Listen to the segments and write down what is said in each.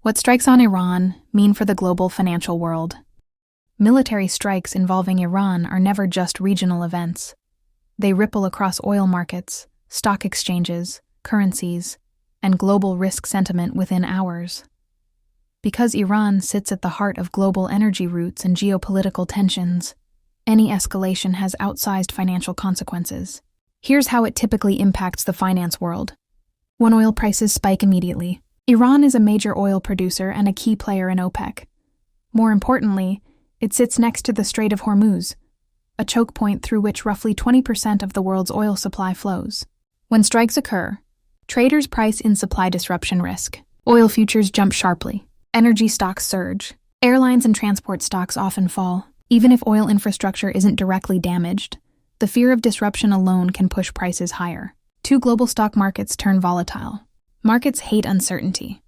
What strikes on Iran mean for the global financial world? Military strikes involving Iran are never just regional events. They ripple across oil markets, stock exchanges, currencies, and global risk sentiment within hours. Because Iran sits at the heart of global energy routes and geopolitical tensions, any escalation has outsized financial consequences. Here's how it typically impacts the finance world. 1. Oil prices spike immediately. Iran is a major oil producer and a key player in OPEC. More importantly, it sits next to the Strait of Hormuz, a choke point through which roughly 20% of the world's oil supply flows. When strikes occur, traders price in supply disruption risk. Oil futures jump sharply. Energy stocks surge. Airlines and transport stocks often fall. Even if oil infrastructure isn't directly damaged, the fear of disruption alone can push prices higher. 2. Global stock markets turn volatile. Markets hate uncertainty.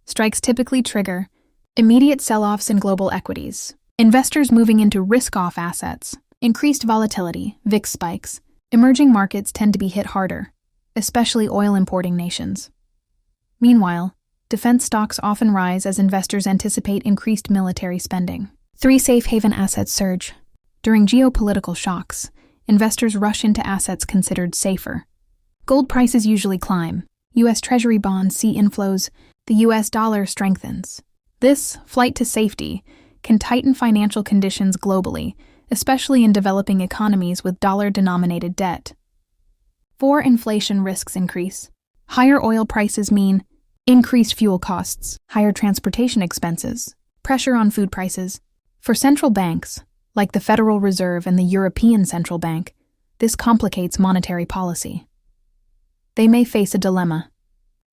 Strikes typically trigger immediate sell-offs in global equities, investors moving into risk-off assets, increased volatility, VIX spikes. Emerging markets tend to be hit harder, especially oil-importing nations. Meanwhile, defense stocks often rise as investors anticipate increased military spending. 3. Safe haven assets surge. During geopolitical shocks, investors rush into assets considered safer. Gold prices usually climb. U.S. Treasury bonds see inflows. The U.S. dollar strengthens. This flight to safety can tighten financial conditions globally, especially in developing economies with dollar-denominated debt. 4. Inflation risks increase. Higher oil prices mean increased fuel costs, higher transportation expenses, pressure on food prices. For central banks, like the Federal Reserve and the European Central Bank, this complicates monetary policy. They may face a dilemma: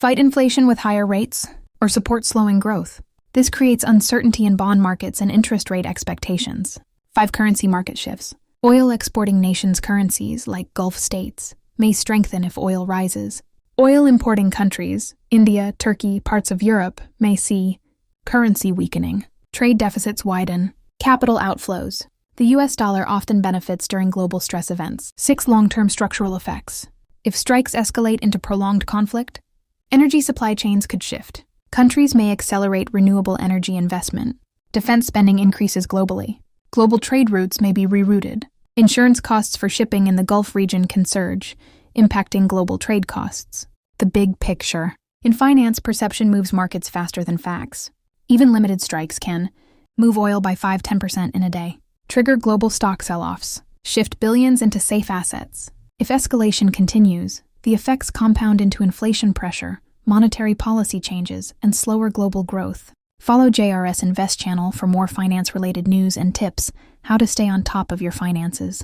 fight inflation with higher rates or support slowing growth. This creates uncertainty in bond markets and interest rate expectations. 5. Currency market shifts. Oil exporting nations' currencies, like Gulf states, may strengthen if oil rises. Oil importing countries, India, Turkey, parts of Europe, may see currency weakening. Trade deficits widen. Capital outflows. The U.S. dollar often benefits during global stress events. 6. Long-term structural effects. If strikes escalate into prolonged conflict, energy supply chains could shift. Countries may accelerate renewable energy investment. Defense spending increases globally. Global trade routes may be rerouted. Insurance costs for shipping in the Gulf region can surge, impacting global trade costs. The big picture. In finance, perception moves markets faster than facts. Even limited strikes can move oil by 5-10% in a day, trigger global stock sell-offs, shift billions into safe assets. If escalation continues, the effects compound into inflation pressure, monetary policy changes, and slower global growth. Follow JRS Invest channel for more finance-related news and tips, how to stay on top of your finances.